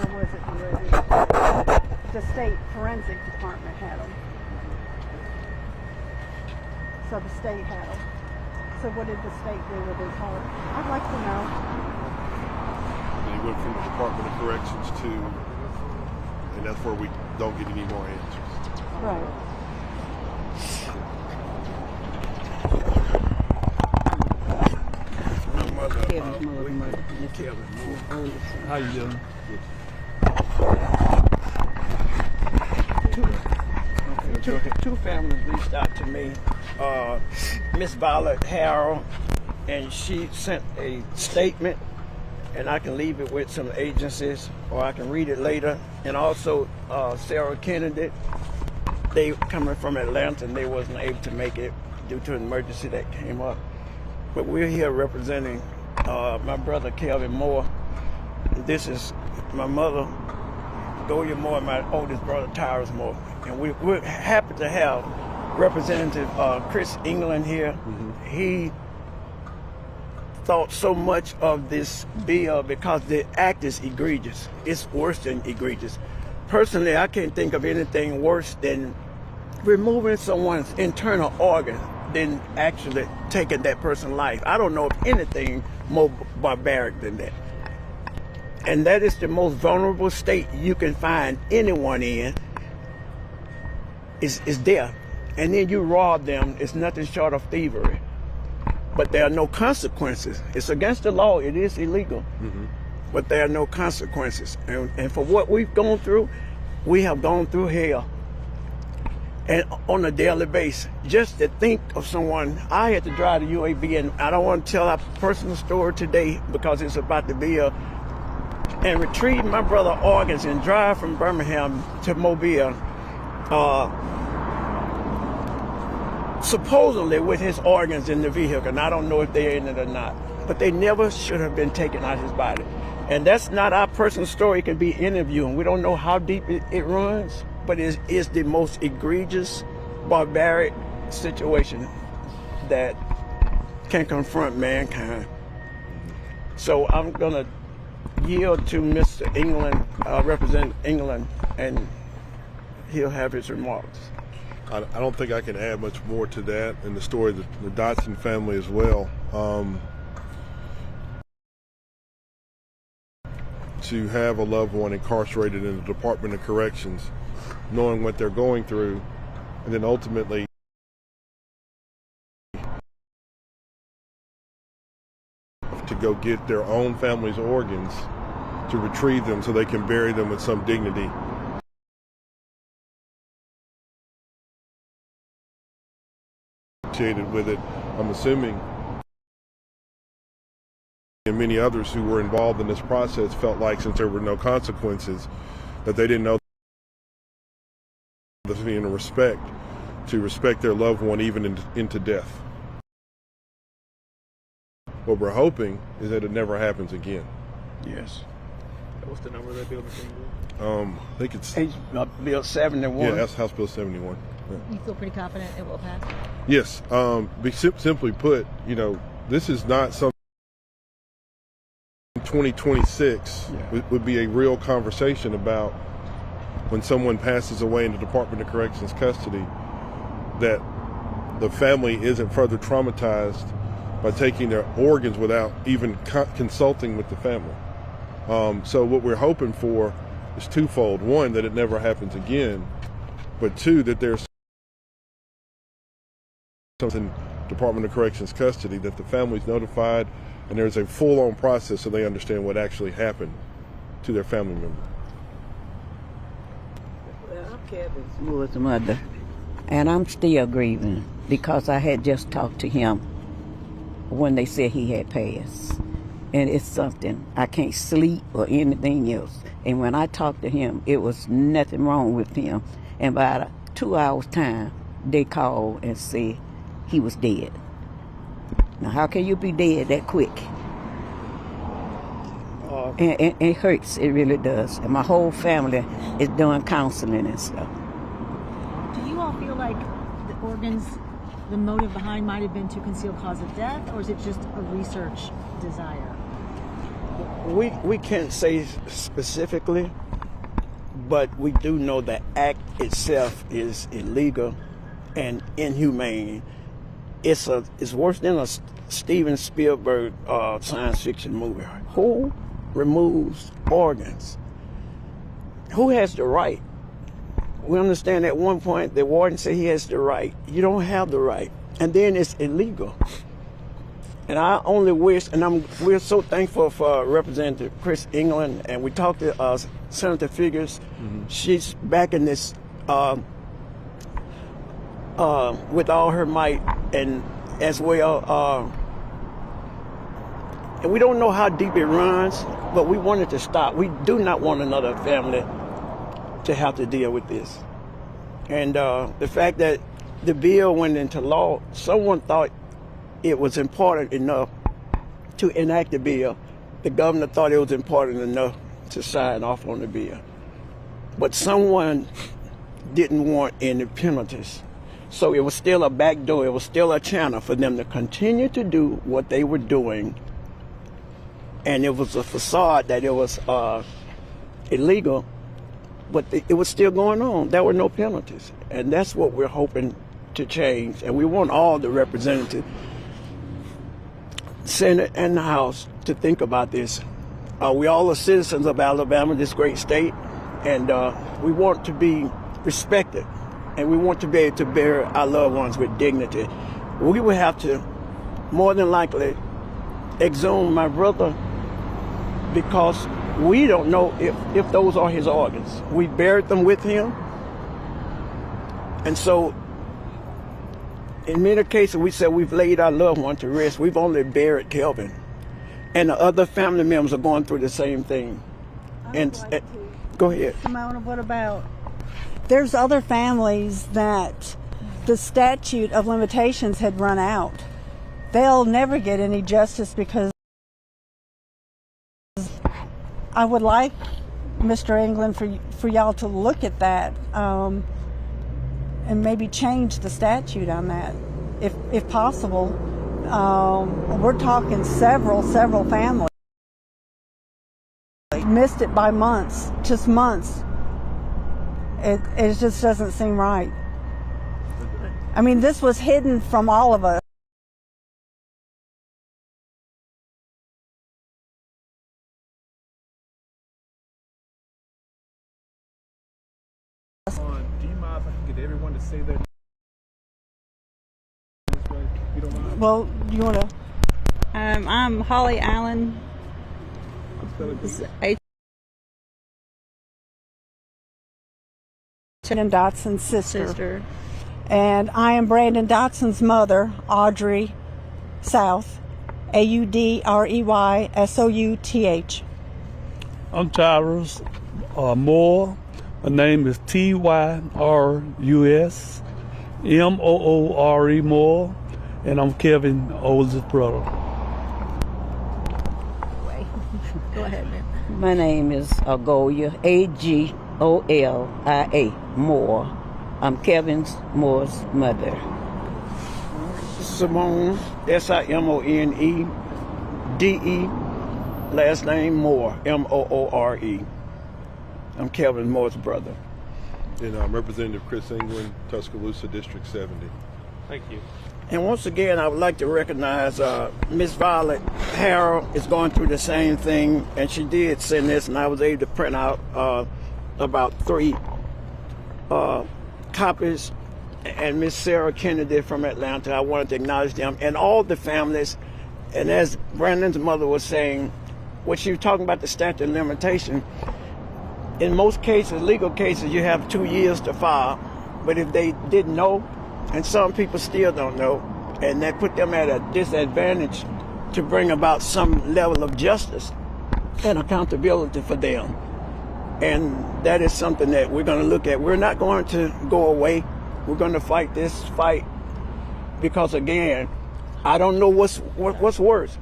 Or was it UAB? The state forensic department had them. So the state had them. So what did the state do with his heart? I'd like to know. They went from the Department of Corrections to, and that's where we don't get any more answers. Right. How you doing? Two families reached out to me. Miss Violet Harrell, and she sent a statement, and I can leave it with some agencies, or I can read it later. And also Sarah Kennedy, they coming from Atlanta, and they wasn't able to make it due to an emergency that came up. But we're here representing my brother Kelvin Moore. This is my mother, Goya Moore, and my oldest brother Tyrus Moore. And we're happy to have Representative Chris England here. Mm-hmm. He thought so much of this bill because the act is egregious. It's worse than egregious. Personally, I can't think of anything worse than removing someone's internal organ than actually taking that person's life. I don't know of anything more barbaric than that. And that is the most vulnerable state you can find anyone in, is death. And then you rob them. It's nothing short of thievery. But there are no consequences. It's against the law. It is illegal. Mm-hmm. But there are no consequences. And for what we've gone through, we have gone through hell. And on a daily basis, just to think of someone, I had to drive to UAB, and I don't want to tell a personal story today because it's about the bill, and retrieve my brother's organs and drive from Birmingham to Mobile, supposedly with his organs in the vehicle. And I don't know if they're in it or not, but they never should have been taken out of his body. And that's not our personal story. It can be interviewing. We don't know how deep it runs, but it is the most egregious, barbaric situation that can confront mankind. So I'm gonna yield to Mr. England, Representative England, and he'll have his remarks. I don't think I can add much more to that, and the story of the Dotson family as well. To have a loved one incarcerated in the Department of Corrections, knowing what they're going through, and then ultimately to go get their own family's organs to retrieve them so they can bury them with some dignity. Associated with it, I'm assuming, and many others who were involved in this process felt like, since there were no consequences, that they didn't know the respect to respect their loved one even into death. What we're hoping is that it never happens again. Yes. What's the number of that bill? I think it's Bill 71. Yeah, that's House Bill 71. Yeah. You feel pretty confident it will pass? Yes. Simply put, this is not something 2026 would be a real conversation about when someone passes away in the Department of Corrections custody, that the family isn't further traumatized by taking their organs without even consulting with the family. So what we're hoping for is twofold. One, that it never happens again, but two, that there's something Department of Corrections custody, that the family's notified and there's a full-on process so they understand what actually happened to their family member. Well, I'm Kevin Moore's mother, and I'm still grieving because I had just talked to him when they said he had passed. And it's something, I can't sleep or anything else. And when I talked to him, it was nothing wrong with him. And by 2 hours time, they called and said he was dead. Now, how can you be dead that quick? And it hurts, it really does. And my whole family is doing counseling and stuff. Do you all feel like the organs, the motive behind might have been to conceal cause of death, or is it just a research desire? We can't say specifically, but we do know the act itself is illegal and inhumane. It's worse than a Steven Spielberg science fiction movie. Who removes organs? Who has the right? We understand at one point the warden said he has the right. You don't have the right. And then it's illegal. And I only wish, and we're so thankful for Representative Chris England, and we talked to Senator Figures. Mm-hmm. She's backing this with all her might, and as well. And we don't know how deep it runs, but we want it to stop. We do not want another family to have to deal with this. And the fact that the bill went into law, someone thought it was important enough to enact the bill. The governor thought it was important enough to sign off on the bill. But someone didn't want any penalties. So it was still a back door, it was still a channel for them to continue to do what they were doing. And it was a facade that it was illegal, but it was still going on. There were no penalties. And that's what we're hoping to change. And we want all the representatives, Senate and the House, to think about this. We all are citizens of Alabama, this great state, and we want to be respected, and we want to be able to bury our loved ones with dignity. We will have to, more than likely, exhume my brother, because we don't know if those are his organs. We buried them with him. And so, in many cases, we said we've laid our loved one to rest. We've only buried Kelvin. And the other family members are going through the same thing. Go ahead. Simona, what about, there's other families that the statute of limitations had run out. They'll never get any justice, because I would like, Mr. England, for y'all to look at that and maybe change the statute on that, if possible. We're talking several families missed it by months, just months. It just doesn't seem right. I mean, this was hidden from all of us. Do you mind if I can get everyone to say their name this way? You don't mind? Well, you want to? I'm Holly Allen. Brandon Dotson's sister. And I am Brandon Dotson's mother, Audrey South, AudreySouth. I'm Tyrus Moore. My name is TYRUS Moore, and I'm Kevin's oldest brother. Go ahead, man. My name is Agolia, Agolia Moore. I'm Kevin's Moore's mother. Simone, SIMONEDE, last name Moore, MOORE. I'm Kelvin Moore's brother. And Representative Chris England, Tuscaloosa, District 70. Thank you. And once again, I would like to recognize Miss Violet Harrell is going through the same thing, and she did send this, and I was able to print out about 3 copies. And Miss Sarah Kennedy from Atlanta, I wanted to acknowledge them and all the families. And as Brandon's mother was saying, when she was talking about the statute of limitation, in most cases, legal cases, you have 2 years to file. But if they didn't know, and some people still don't know, and that put them at a disadvantage to bring about some level of justice and accountability for them. And that is something that we're going to look at. We're not going to go away. We're going to fight this fight, because again, I don't know what's worse.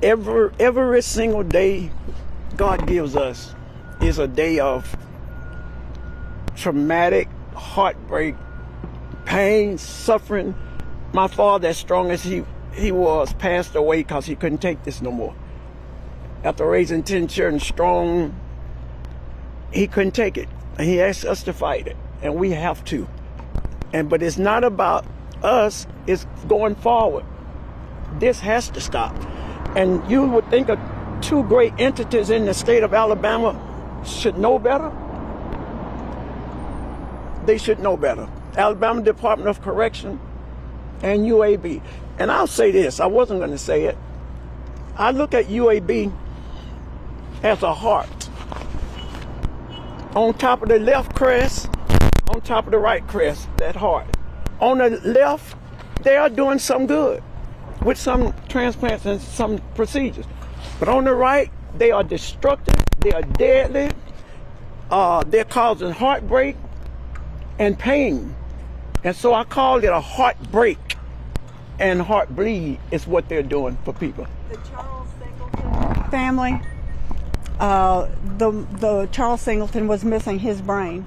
Every single day God gives us is a day of traumatic heartbreak, pain, suffering. My father, as strong as he was, passed away because he couldn't take this no more. after raising 10 children strong, he couldn't take it. And he asked us to fight it, and we have to. But it's not about us, it's going forward. This has to stop. And you would think of two great entities in the state of Alabama should know better. They should know better. Alabama Department of Correction and UAB. And I'll say this, I wasn't going to say it. I look at UAB as a heart. On top of the left crest, on top of the right crest, that heart. On the left, they are doing some good with some transplants and some procedures. But on the right, they are destructive, they are deadly, they're causing heartbreak and pain. And so I call it a heartbreak and heartbleed is what they're doing for people. The Charles Singleton family, the Charles Singleton was missing his brain.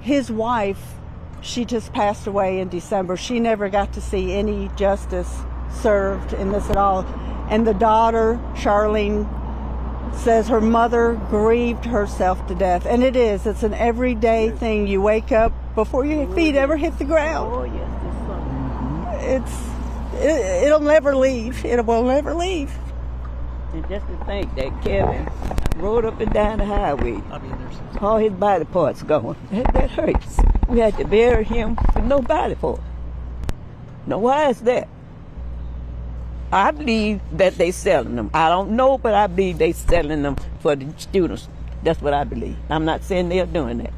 His wife, she just passed away in December. She never got to see any justice served in this at all. And the daughter, Charlene, says her mother grieved herself to death. And it's an everyday thing. You wake up before your feet ever hit the ground. Oh, yes, it's something. It'll never leave. It will never leave. And just to think that Kevin rode up and down the highway, all his body parts gone. That hurts. We had to bury him with no body part. Now, why is that? I believe that they selling them. I don't know, but I believe they selling them for the students. That's what I believe. I'm not saying they're doing that,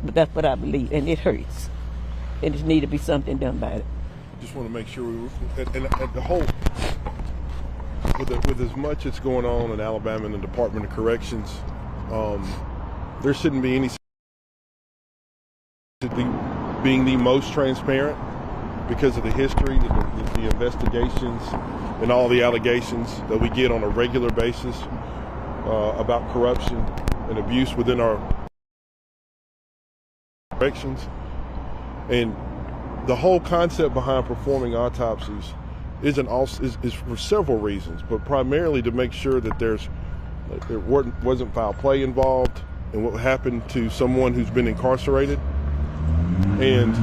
but that's what I believe, and it hurts. And there need to be something done about it. Just want to make sure and the whole with as much that's going on in Alabama and the Department of Corrections, there shouldn't be any being the most transparent because of the history, the investigations, and all the allegations that we get on a regular basis about corruption and abuse within our corrections. And the whole concept behind performing autopsies is for several reasons, but primarily to make sure that there wasn't foul play involved in what happened to someone who's been incarcerated. And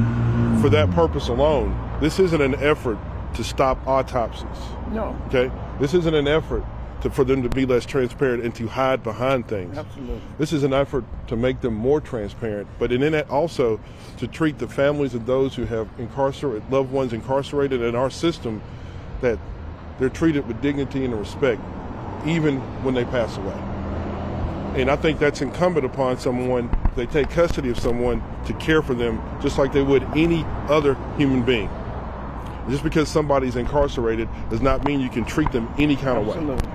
for that purpose alone, this isn't an effort to stop autopsies. No. Okay? This isn't an effort for them to be less transparent and to hide behind things. Absolutely. This is an effort to make them more transparent, but in that also to treat the families of those who have loved ones incarcerated in our system, that they're treated with dignity and respect, even when they pass away. And I think that's incumbent upon someone, if they take custody of someone, to care for them just like they would any other human being. Just because somebody's incarcerated does not mean you can treat them any kind of way. Absolutely.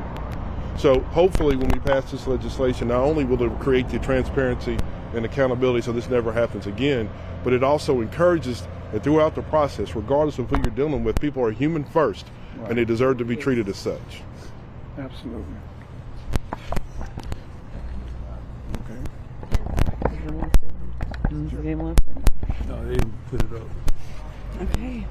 So hopefully when we pass this legislation, not only will it create the transparency and accountability so this never happens again, but it also encourages that throughout the process, regardless of who you're dealing with, people are human first, right, and they deserve to be treated as such. Absolutely. No, they didn't put it up. Okay.